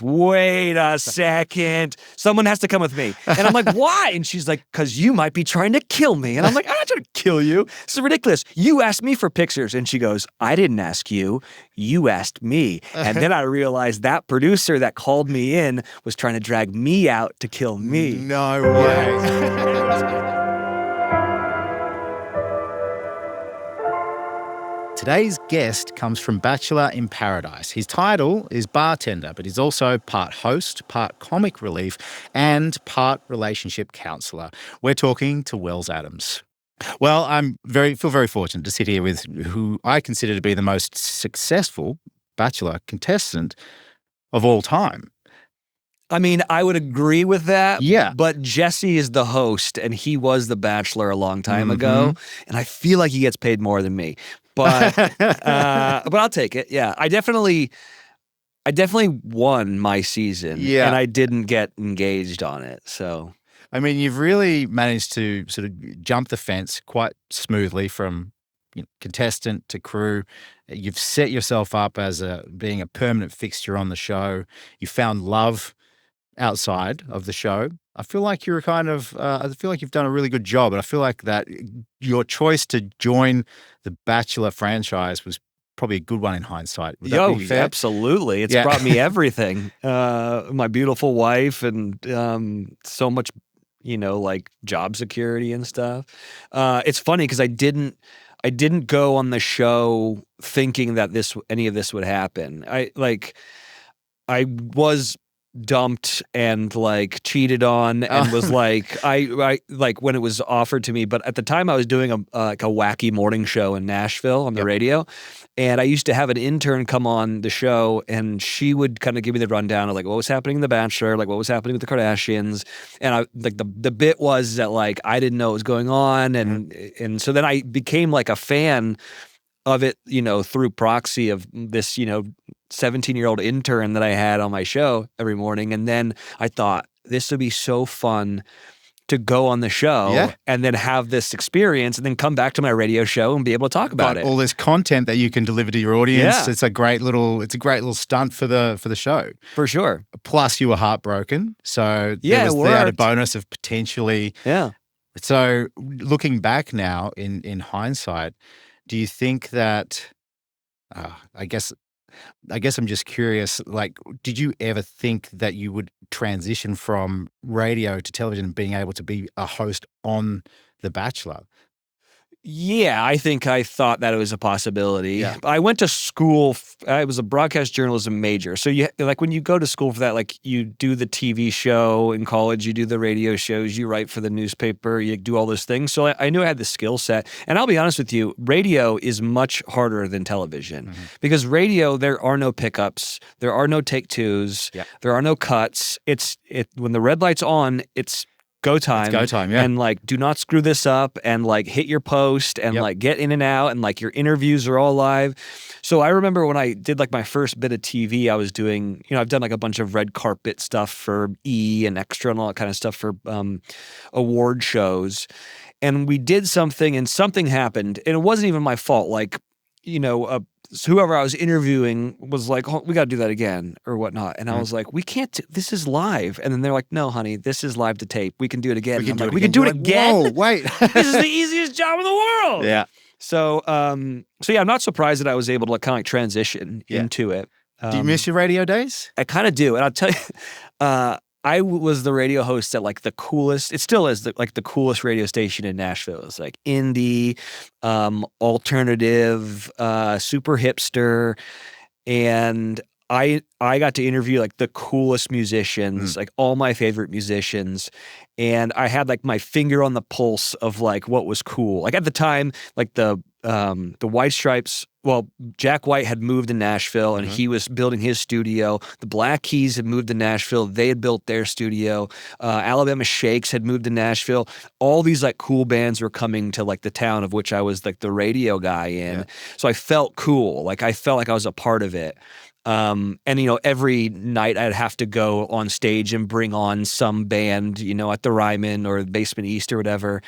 wait a second. Someone has to come with me. And I'm like, why? And she's like, because you might be trying to kill me. And I'm like, I'm not trying to kill you. This is ridiculous. You asked me for pictures. And she goes, I didn't ask you. You asked me. And then I realized that producer that called me in was trying to drag me out to kill me. No way. Today's guest comes from Bachelor in Paradise. His title is bartender, but he's also part host, part comic relief, and part relationship counsellor. We're talking to Wells Adams. Well, feel very fortunate to sit here with who I consider to be the most successful Bachelor contestant of all time. I mean, I would agree with that. Yeah. But Jesse is the host, and he was the Bachelor a long time ago, and I feel like he gets paid more than me. But I'll take it. Yeah, I definitely won my season. Yeah. And I didn't get engaged on it. So I mean, you've really managed to sort of jump the fence quite smoothly from contestant to crew. You've set yourself up as being a permanent fixture on the show. You found love outside of the show. I feel like I feel like you've done a really good job. And I feel like that your choice to join the Bachelor franchise was probably a good one in hindsight. Would that be fair? Absolutely. It's brought me everything. My beautiful wife and so much, like job security and stuff. It's funny because I didn't go on the show thinking that any of this would happen. I was dumped and like cheated on and was like I like when it was offered to me, but at the time I was doing a wacky morning show in Nashville on the radio, and I used to have an intern come on the show, and she would kind of give me the rundown of like what was happening in The Bachelor, like what was happening with the Kardashians, and I like the bit was that like I didn't know what was going on, and so then I became like a fan of it, through proxy of this, 17-year-old intern that I had on my show every morning. And then I thought this would be so fun to go on the show and then have this experience and then come back to my radio show and be able to talk about it. All this content that you can deliver to your audience. Yeah. It's a great little stunt for the show. For sure. Plus you were heartbroken. So there was the added bonus of potentially. Yeah. So looking back now in hindsight, do you think that, I guess I'm just curious, like, did you ever think that you would transition from radio to television and being able to be a host on The Bachelor? Yeah, I think I thought that it was a possibility. Yeah. I went to school. I was a broadcast journalism major. So when you go to school for that, like you do the TV show in college, you do the radio shows, you write for the newspaper, you do all those things. So I knew I had the skill set. And I'll be honest with you, radio is much harder than television because radio, there are no pickups, there are no take twos, there are no cuts. When the red light's on, it's go time. It's go time, yeah. And like, do not screw this up and like hit your post and like get in and out and like your interviews are all live. So I remember when I did like my first bit of TV, I was doing, I've done like a bunch of red carpet stuff for E! And Extra and all that kind of stuff for award shows. And we did something and something happened and it wasn't even my fault. Like, whoever I was interviewing was like, oh, we got to do that again or whatnot. And I was like, we can't, this is live. And then they're like, no, honey, this is live to tape. We can do it again. We can do it again? Whoa, wait. This is the easiest job in the world. Yeah. So I'm not surprised that I was able to kind of transition into it. Do you miss your radio days? I kind of do. And I'll tell you, I was the radio host at like the coolest, it still is the coolest radio station in Nashville. It was like indie, alternative, super hipster. And I got to interview like the coolest musicians, like all my favorite musicians. And I had like my finger on the pulse of like what was cool. Like at the time, like the White Stripes, well, Jack White had moved to Nashville and he was building his studio. The Black Keys had moved to Nashville. They had built their studio. Alabama Shakes had moved to Nashville. All these like cool bands were coming to like the town of which I was like the radio guy in. Yeah. So I felt cool. Like I felt like I was a part of it. And every night I'd have to go on stage and bring on some band, at the Ryman or Basement East or whatever.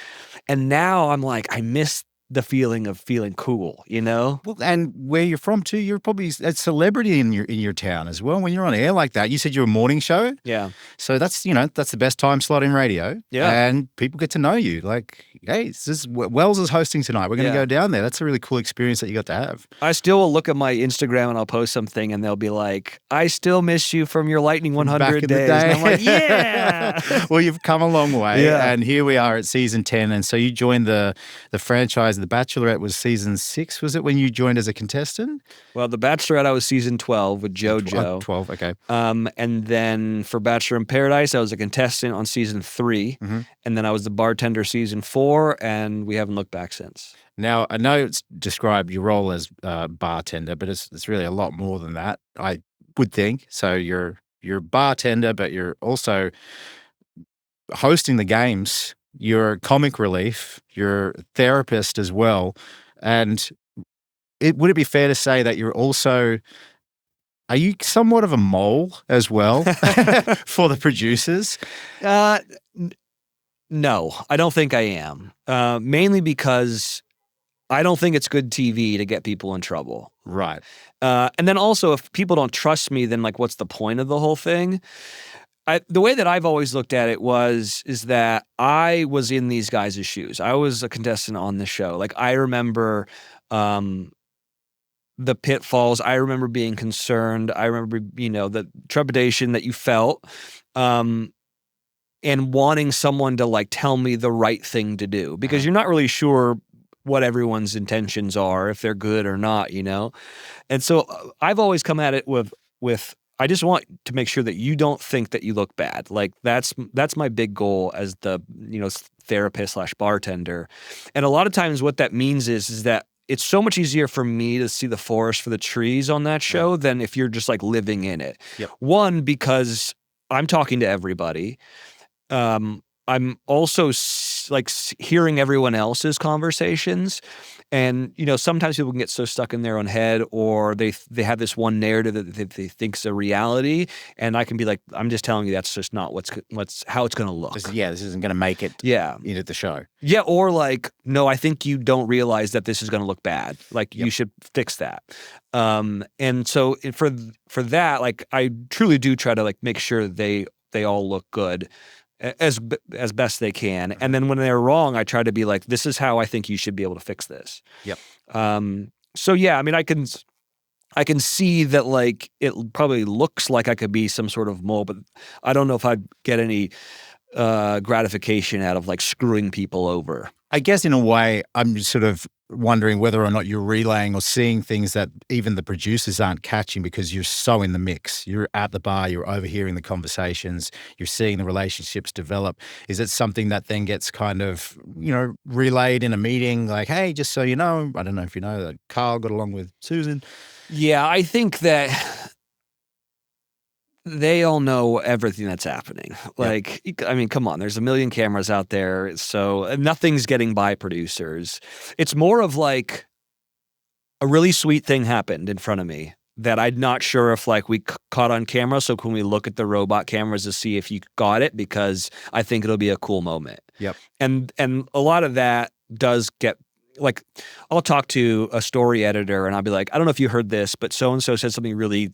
And now I'm like, I miss the feeling of feeling cool, you know? Well, and where you're from too, you're probably a celebrity in your town as well. When you're on air like that, you said you're a morning show. Yeah. So that's the best time slot in radio. Yeah. And people get to know you. Like, hey, this is Wells is hosting tonight. We're going to go down there. That's a really cool experience that you got to have. I still will look at my Instagram and I'll post something and they'll be like, I still miss you from your Lightning 100 days. And I'm like, yeah. Well, you've come a long way. Yeah. And here we are at season 10. And so you joined the franchise. The Bachelorette was season 6, was it, when you joined as a contestant? Well, the Bachelorette, I was season 12 with JoJo. 12, okay. And then for Bachelor in Paradise, I was a contestant on season 3. Mm-hmm. And then I was the bartender season 4, and we haven't looked back since. Now, I know it's described your role as bartender, but it's really a lot more than that, I would think. So you're a bartender, but you're also hosting the games. You're comic relief. You're a therapist as well. And would it be fair to say that you're also, are you somewhat of a mole as well for the producers? No, I don't think I am. Mainly because I don't think it's good TV to get people in trouble. Right. And then also, if people don't trust me, then like, what's the point of the whole thing? The way that I've always looked at it is that I was in these guys' shoes. I was a contestant on the show. Like, I remember the pitfalls. I remember being concerned. I remember, the trepidation that you felt, and wanting someone to like tell me the right thing to do, because you're not really sure what everyone's intentions are, if they're good or not, And so I've always come at it with I just want to make sure that you don't think that you look bad. Like that's my big goal as the, therapist / bartender. And a lot of times what that means is that it's so much easier for me to see the forest for the trees on that show than if you're just like living in it. Yep. One, because I'm talking to everybody. I'm also hearing everyone else's conversations. And, sometimes people can get so stuck in their own head, or they have this one narrative that they think's a reality. And I can be like, I'm just telling you that's just not how it's going to look. This isn't going to make it into the show. Yeah, or like, no, I think you don't realize that this is going to look bad. Like, you should fix that. And so for that, like, I truly do try to like make sure they all look good as best they can. And then when they're wrong, I try to be like, this is how I think you should be able to fix this. Yep. So yeah, I mean, I can see that like it probably looks like I could be some sort of mole, but I don't know if I'd get any gratification out of like screwing people over. I guess in a way, I'm sort of wondering whether or not you're relaying or seeing things that even the producers aren't catching because you're so in the mix. You're at the bar, you're overhearing the conversations, you're seeing the relationships develop. Is it something that then gets kind of, relayed in a meeting like, hey, just so you know, I don't know if you know that Carl got along with Susan? Yeah, I think that they all know everything that's happening. Like, I mean, come on, there's a million cameras out there, so nothing's getting by producers. It's more of like a really sweet thing happened in front of me that I'm not sure if like we caught on camera, so can we look at the robot cameras to see if you got it, because I think it'll be a cool moment. Yep. And a lot of that does get, like, I'll talk to a story editor and I'll be like, I don't know if you heard this, but so-and-so said something really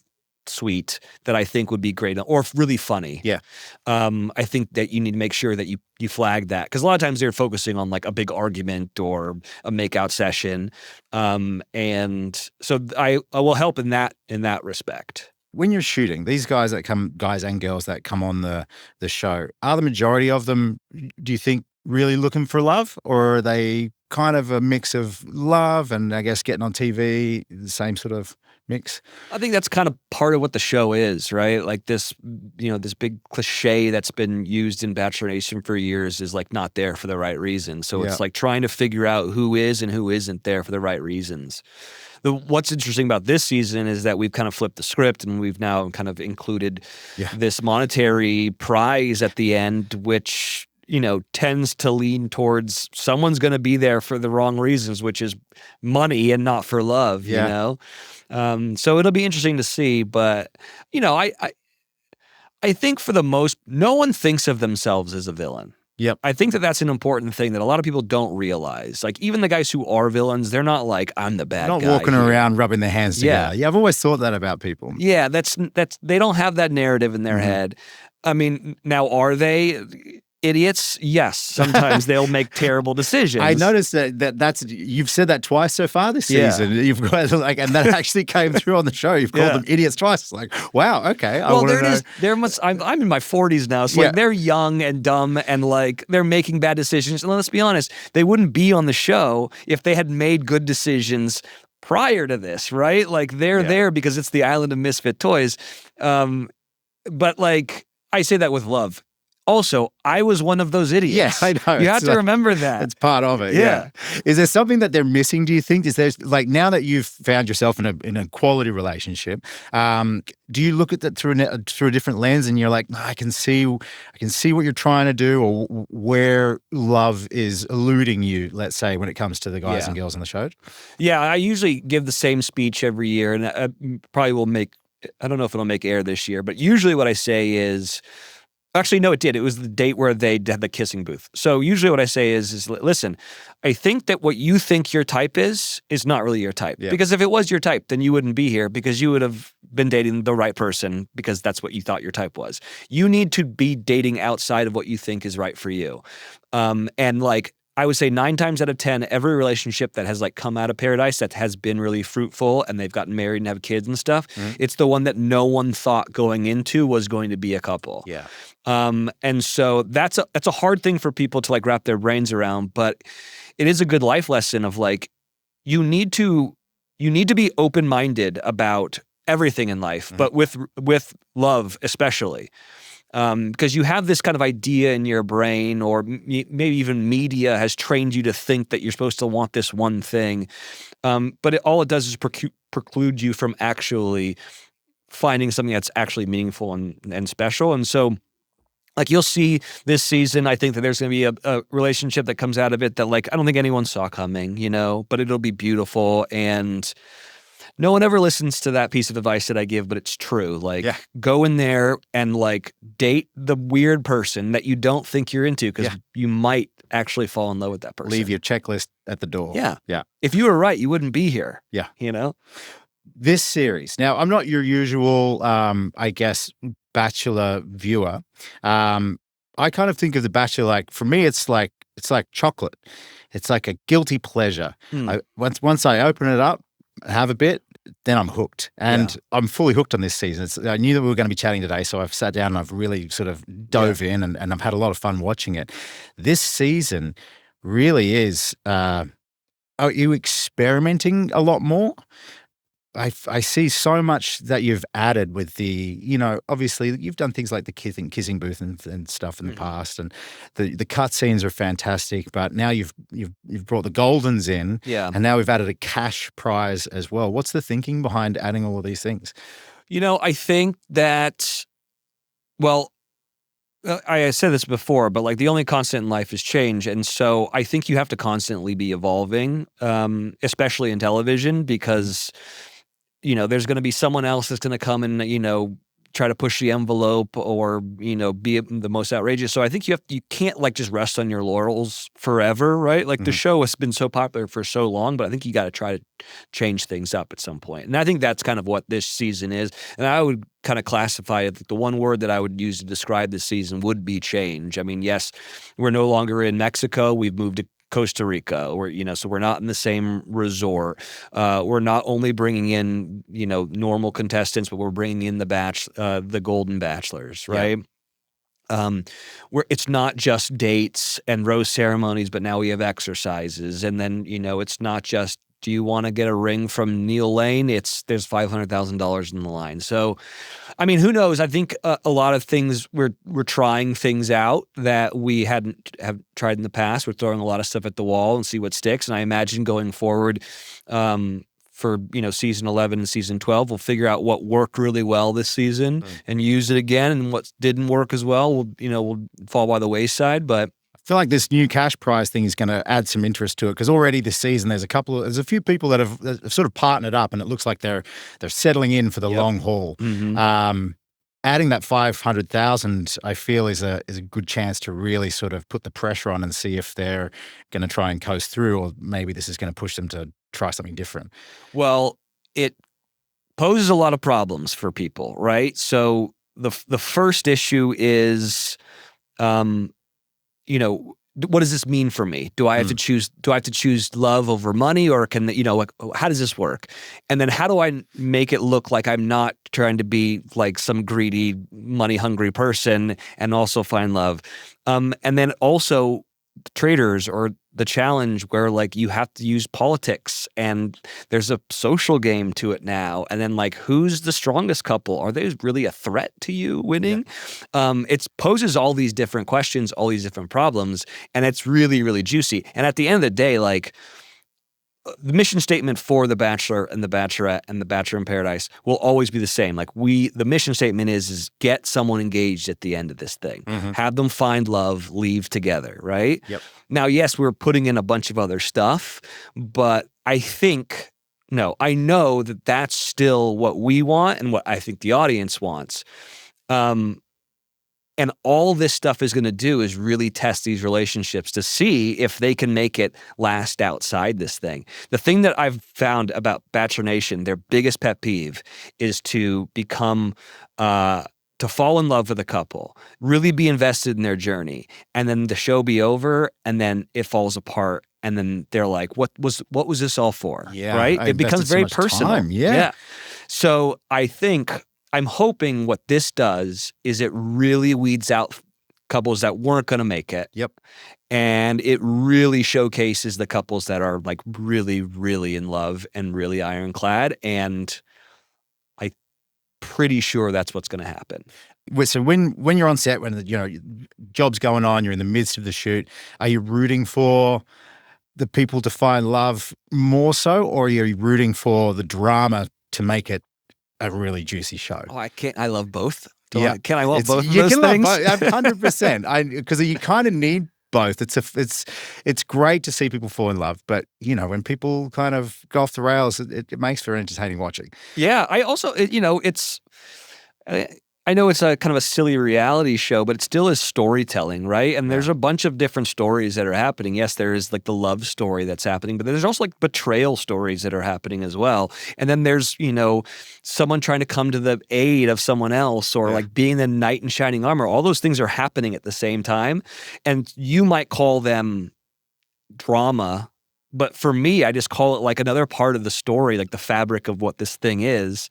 sweet that I think would be great or really funny. Yeah. I think that you need to make sure that you flag that, because a lot of times they're focusing on like a big argument or a makeout session. And so I will help in that respect. When you're shooting, these guys and girls that come on the show, are the majority of them, do you think, really looking for love, or are they kind of a mix of love and I guess getting on TV, the same sort of mix? I think that's kind of part of what the show is, right? Like this, this big cliche that's been used in Bachelor Nation for years is like not there for the right reason. So it's like trying to figure out who is and who isn't there for the right reasons. What's interesting about this season is that we've kind of flipped the script and we've now kind of included this monetary prize at the end, which tends to lean towards someone's going to be there for the wrong reasons, which is money and not for love, So it'll be interesting to see. But, I think for the most, no one thinks of themselves as a villain. Yep. I think that that's an important thing that a lot of people don't realize. Like, even the guys who are villains, they're not like, I'm the bad guy. Not walking here. around rubbing their hands together. Yeah, I've always thought that about people. Yeah, that's they don't have that narrative in their head. I mean, now are they idiots? Yes. Sometimes they'll make terrible decisions. I noticed that's you've said that twice so far this season. You've got and that actually came through on the show. You've called them idiots twice. It's like, wow, okay. Well, I'm in my 40s now, so like they're young and dumb and like they're making bad decisions. And let's be honest, they wouldn't be on the show if they had made good decisions prior to this, right? Like they're there because it's the island of misfit toys. But like I say that with love. Also, I was one of those idiots. Yeah, I know. You have to remember that. It's part of it. Yeah. Is there something that they're missing, do you think? Is there, like, now that you've found yourself in a quality relationship, do you look at that through a different lens and you're like, I can see what you're trying to do, or where love is eluding you, let's say, when it comes to the guys and girls on the show? Yeah, I usually give the same speech every year, and I probably will I don't know if it'll make air this year, but usually what I say is, actually, no, it did. It was the date where they had the kissing booth. So usually what I say is listen, I think that what you think your type is not really your type. Yeah. Because if it was your type, then you wouldn't be here because you would have been dating the right person because that's what you thought your type was. You need to be dating outside of what you think is right for you. And like, I would say 9 times out of 10, every relationship that has like come out of paradise that has been really fruitful and they've gotten married and have kids and stuff, it's the one that no one thought going into was going to be a couple. Yeah. And so that's a hard thing for people to like wrap their brains around, but it is a good life lesson of like, you need to be open-minded about everything in life, but with love especially. Because you have this kind of idea in your brain, or maybe even media has trained you to think that you're supposed to want this one thing. But all it does is preclude you from actually finding something that's actually meaningful and special. And so, like, you'll see this season, I think that there's going to be a relationship that comes out of it that, like, I don't think anyone saw coming, but it'll be beautiful. And no one ever listens to that piece of advice that I give, but it's true. Like, go in there and like date the weird person that you don't think you're into, because you might actually fall in love with that person. Leave your checklist at the door. Yeah. Yeah. If you were right, you wouldn't be here. Yeah. This series. Now, I'm not your usual, I guess, Bachelor viewer. I kind of think of The Bachelor like, for me, it's like chocolate. It's like a guilty pleasure. Once I open it up, have a bit, then I'm hooked. And I'm fully hooked on this season. I knew that we were going to be chatting today, so I've sat down and I've really sort of dove in and I've had a lot of fun watching it. This season really is, are you experimenting a lot more? I see so much that you've added with the, obviously you've done things like the kissing booth and stuff in the past, and the cut scenes are fantastic. But now you've brought the Goldens in, and now we've added a cash prize as well. What's the thinking behind adding all of these things? I think that, well, I said this before, but like the only constant in life is change. And so I think you have to constantly be evolving, especially in television, because there's going to be someone else that's going to come and, try to push the envelope or, be the most outrageous. So I think you can't like just rest on your laurels forever, right? Like the show has been so popular for so long, but I think you got to try to change things up at some point. And I think that's kind of what this season is. And I would kind of classify it, the one word that I would use to describe this season would be change. I mean, yes, we're no longer in Mexico. We've moved to Costa Rica, so we're not in the same resort. We're not only bringing in, normal contestants, but we're bringing in the Golden Bachelors, right? Yeah. It's not just dates and rose ceremonies, but now we have exercises, and then it's not just, do you want to get a ring from Neil Lane? There's $500,000 in the line. So, I mean, who knows? I think a lot of things we're trying things out that we hadn't have tried in the past. We're throwing a lot of stuff at the wall and see what sticks. And I imagine going forward, for season 11 and season 12, we'll figure out what worked really well this season and use it again, and what didn't work as well will fall by the wayside. But I feel like this new cash prize thing is going to add some interest to it, because already this season there's a few people that have sort of partnered up, and it looks like they're settling in for the long haul. adding that 500,000, I feel is a good chance to really sort of put the pressure on and see if they're going to try and coast through, or maybe this is going to push them to try something different. Well, it poses a lot of problems for people, right? So the first issue is, you know, what does this mean for me? Do I have to choose? Do I have to choose love over money, or can like how does this work? And then how do I make it look like I'm not trying to be like some greedy, money hungry person and also find love? And then also traders, or the challenge where like you have to use politics and there's a social game to it now. And then like, who's the strongest couple? Are they really a threat to you winning? Yeah. It poses all these different questions, all these different problems, and it's really, really juicy. And at the end of the day, like, the mission statement for The Bachelor and The Bachelorette and The Bachelor in Paradise will always be the same. Like the mission statement is get someone engaged at the end of this thing. Mm-hmm. Have them find love, leave together, right? Yep. Now, yes, we're putting in a bunch of other stuff, but I know that that's still what we want and what I think the audience wants. And all this stuff is going to do is really test these relationships to see if they can make it last outside this thing. The thing that I've found about Bachelor Nation, their biggest pet peeve, is to become, to fall in love with a couple, really be invested in their journey, and then the show be over, and then it falls apart, and then they're like, "What was this all for?" Yeah, right? It becomes very personal. Time. Yeah. So I think, I'm hoping what this does is it really weeds out couples that weren't going to make it. Yep. And it really showcases the couples that are like really, really in love and really ironclad. And I'm pretty sure that's what's going to happen. So when you're on set, when the job's going on, you're in the midst of the shoot, are you rooting for the people to find love more so, or are you rooting for the drama to make it a really juicy show? Oh, I love both. Yeah. Can I want both of you those can things? Love both, 100%. Because you kind of need both. It's great to see people fall in love, but when people kind of go off the rails, it makes for entertaining watching. Yeah, I also I know it's a kind of a silly reality show, but it still is storytelling, right? And there's a bunch of different stories that are happening. Yes, there is like the love story that's happening, but there's also like betrayal stories that are happening as well. And then there's, someone trying to come to the aid of someone else, or like being the knight in shining armor. All those things are happening at the same time. And you might call them drama, but for me, I just call it like another part of the story, like the fabric of what this thing is.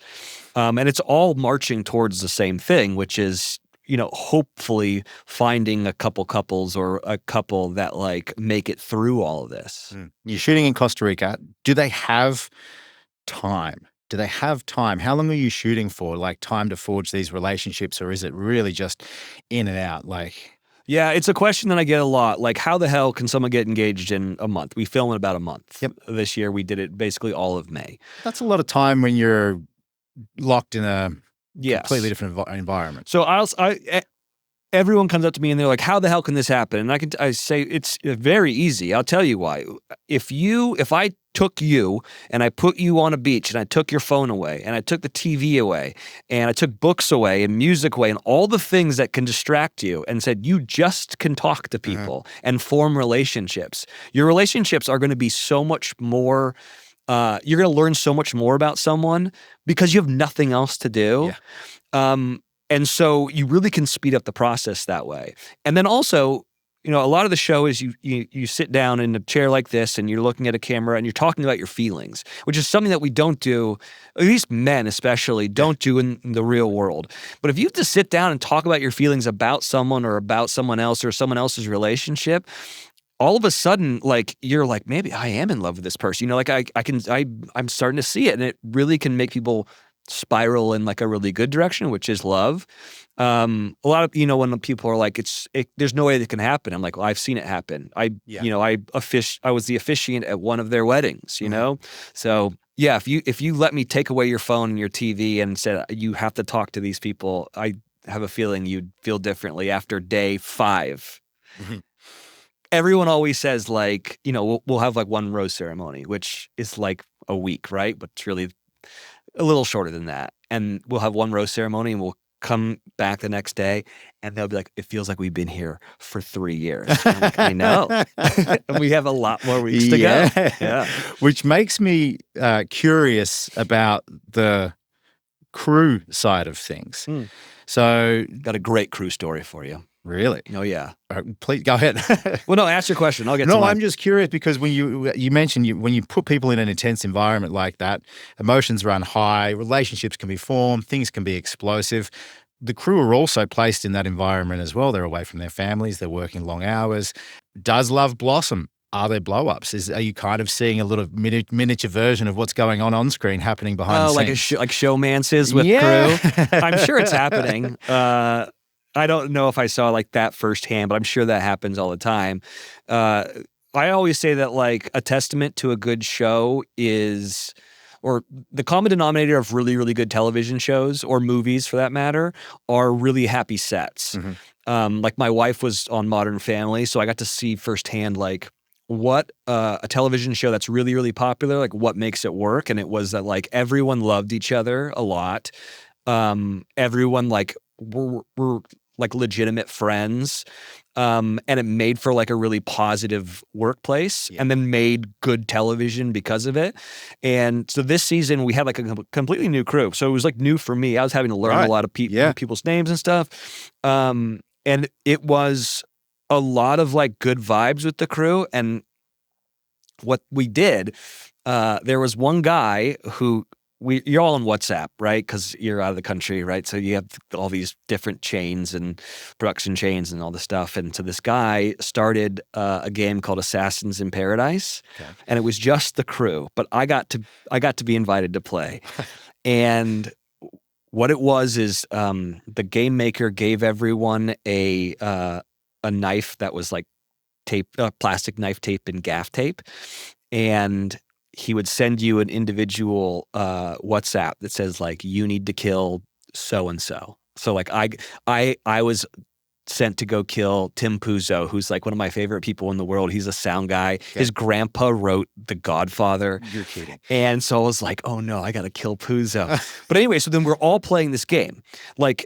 And it's all marching towards the same thing, which is, hopefully finding a couple couples or a couple that like make it through all of this. You're shooting in Costa Rica. Do they have time? How long are you shooting for? Like time to forge these relationships, or is it really just in and out? Yeah, it's a question that I get a lot. Like, how the hell can someone get engaged in a month? We film in about a month. Yep. This year, we did it basically all of May. That's a lot of time when you're locked in a completely different environment. So everyone comes up to me and they're like, how the hell can this happen? And I say, it's very easy. I'll tell you why. If I took you and I put you on a beach and I took your phone away and I took the TV away and I took books away and music away and all the things that can distract you, and said you just can talk to people and form relationships, your relationships are going to be so much more, you're going to learn so much more about someone because you have nothing else to do. Yeah. And so you really can speed up the process that way. And then also, a lot of the show is you sit down in a chair like this and you're looking at a camera and you're talking about your feelings, which is something that we don't do, at least men especially, don't do in the real world. But if you have to sit down and talk about your feelings about someone or about someone else or someone else's relationship, all of a sudden, like, you're like, maybe I am in love with this person. Like I'm starting to see it, and it really can make people spiral in like a really good direction, which is love. A lot of, when people are like, there's no way that can happen. I'm like, well, I've seen it happen. I was the officiant at one of their weddings, So yeah, if you let me take away your phone and your TV and said, you have to talk to these people, I have a feeling you'd feel differently after day 5. Mm-hmm. Everyone always says like, we'll have like one rose ceremony, which is like a week, right? But it's really a little shorter than that. And we'll have one rose ceremony and we'll come back the next day and they'll be like, it feels like we've been here for 3 years. I'm like, I know. And we have a lot more weeks to go. Yeah. Which makes me curious about the crew side of things. So, got a great crew story for you. Really? Oh, yeah. Please go ahead. Well, no, ask your question. I'll get to mine. No, I'm just curious because when you mentioned when you put people in an intense environment like that, emotions run high, relationships can be formed, things can be explosive. The crew are also placed in that environment as well. They're away from their families. They're working long hours. Does love blossom? Are there blow-ups? Are you kind of seeing a little miniature version of what's going on screen happening behind the scenes? Like showmances with crew? I'm sure it's happening. I don't know if I saw like that firsthand, but I'm sure that happens all the time. I always say that like a testament to a good show is, or the common denominator of really, really good television shows or movies for that matter, are really happy sets. Like my wife was on Modern Family, so I got to see firsthand like what a television show that's really, really popular, like what makes it work. And it was that like everyone loved each other a lot. Everyone like were like legitimate friends. And it made for like a really positive workplace and then made good television because of it. And so this season we had like a completely new crew. So it was like new for me. I was having to learn a lot of people's names and stuff. And it was a lot of like good vibes with the crew. And what we did, there was one guy who you're all on WhatsApp, right? Because you're out of the country, right? So you have all these different chains and production chains and all this stuff. And so this guy started a game called Assassins in Paradise, and it was just the crew. But I got to be invited to play, and what it was is the game maker gave everyone a knife that was like tape, plastic knife tape and gaff tape, and he would send you an individual WhatsApp that says like, you need to kill so-and-so. So like I was sent to go kill Tim Puzo, who's like one of my favorite people in the world. He's a sound guy. Okay. His grandpa wrote The Godfather. You're kidding. And so I was like, oh no, I got to kill Puzo. But anyway, so then we're all playing this game. Like,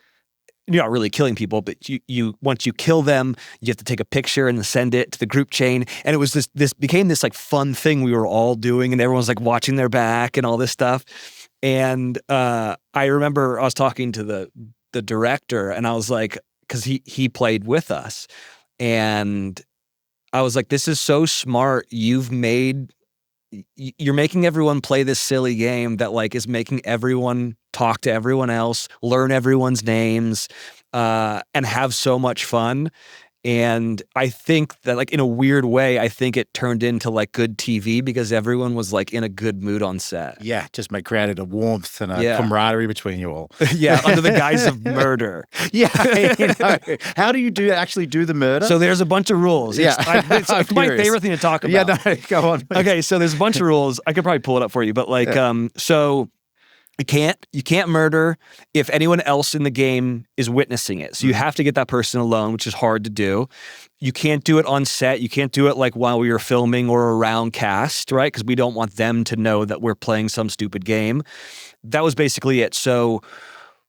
you're not really killing people, but you once you kill them, you have to take a picture and send it to the group chain. And it was this became this like fun thing we were all doing, and everyone's like watching their back and all this stuff. And I remember I was talking to the director, and I was like, because he played with us, and I was like, this is so smart. You're making everyone play this silly game that like is making everyone talk to everyone else, learn everyone's names, and have so much fun. And I think that like in a weird way, I think it turned into like good TV because everyone was like in a good mood on set. Yeah, just created a warmth and a camaraderie between you all. Yeah, under the guise of murder. Yeah, how do you actually do the murder? So there's a bunch of rules. It's my favorite thing to talk about. Yeah, no, go on. Okay, so there's a bunch of rules. I could probably pull it up for you, but like, so you can't murder if anyone else in the game is witnessing it. So you have to get that person alone, which is hard to do. You can't do it on set. You can't do it like while we were filming or around cast, right? Because we don't want them to know that we're playing some stupid game. That was basically it. So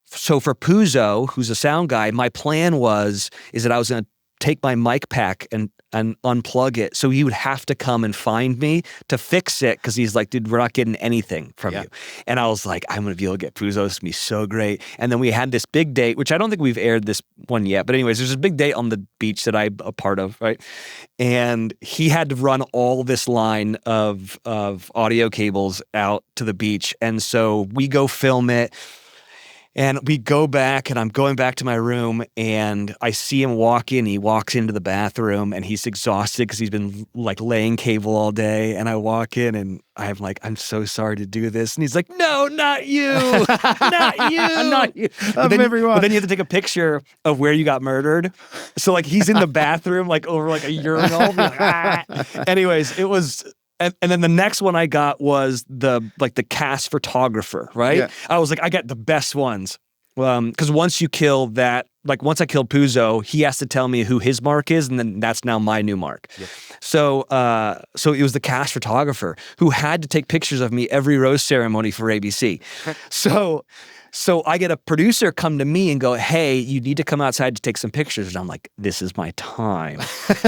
for Puzo, who's a sound guy, my plan is that I was going to take my mic pack and unplug it. So he would have to come and find me to fix it because he's like, dude, we're not getting anything from you. And I was like, I'm going to be able to get Puzo. It's going to be so great. And then we had this big date, which I don't think we've aired this one yet. But anyways, there's a big date on the beach that I'm a part of, right? And he had to run all this line of audio cables out to the beach. And so we go film it. And we go back, and I'm going back to my room, and I see him walk in. He walks into the bathroom, and he's exhausted because he's been like laying cable all day. And I walk in, and I'm like, I'm so sorry to do this. And he's like, no, not you, not you, not you. But then you have to take a picture of where you got murdered. So like he's in the bathroom, like over like a urinal. Like, ah. Anyways, it was. And then the next one I got was the cast photographer, right? Yeah. I was like, I got the best ones. Because once you kill that, like once I kill Puzo, he has to tell me who his mark is, and then that's now my new mark. Yep. So it was the cast photographer who had to take pictures of me every rose ceremony for ABC. So So I get a producer come to me and go, hey, you need to come outside to take some pictures. And I'm like, this is my time.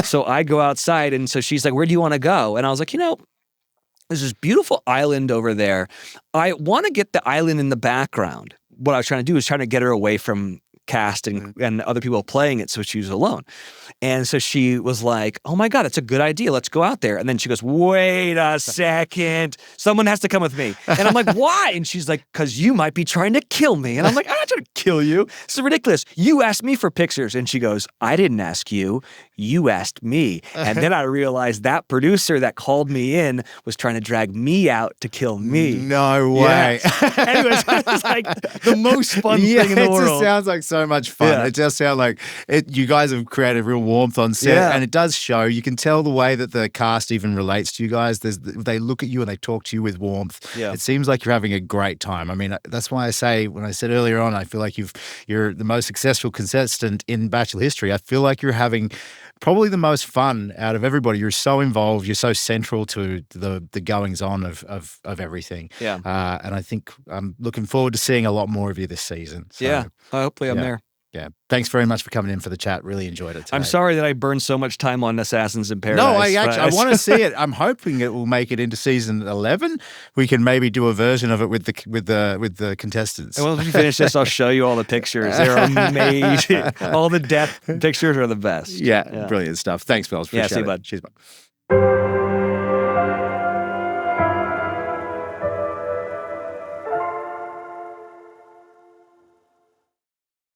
So I go outside, and so she's like, where do you want to go? And I was like, there's this beautiful island over there. I want to get the island in the background. What I was trying to do is trying to get her away from cast and other people playing it, so she was alone. And so she was like, oh my God, it's a good idea. Let's go out there. And then she goes, wait a second. Someone has to come with me. And I'm like, why? And she's like, because you might be trying to kill me. And I'm like, I'm not trying to kill you. This is ridiculous. You asked me for pictures. And she goes, I didn't ask you. You asked me. And then I realized that producer that called me in was trying to drag me out to kill me. No way. Yes. Anyways, it's like the most fun thing in the world. It just sounds like so much fun. Yeah. It just sounds like you guys have created real warmth on set, and it does show. You can tell the way that the cast even relates to you guys. They look at you and they talk to you with warmth. Yeah. It seems like you're having a great time. I mean, that's why I say, when I said earlier on, I feel like you're the most successful contestant in Bachelor history. I feel like you're having probably the most fun out of everybody. You're so involved. You're so central to the goings on of everything. Yeah. And I think I'm looking forward to seeing a lot more of you this season. So, yeah. Hopefully I'm there. Yeah. Thanks very much for coming in for the chat. Really enjoyed it today. I'm sorry that I burned so much time on Assassins in Paradise. No, I want to see it. I'm hoping it will make it into season 11. We can maybe do a version of it with the contestants. And once we finish this, I'll show you all the pictures. They're amazing. All the death pictures are the best. Yeah. Brilliant stuff. Thanks, fellas. See you, bud. Cheers, bud.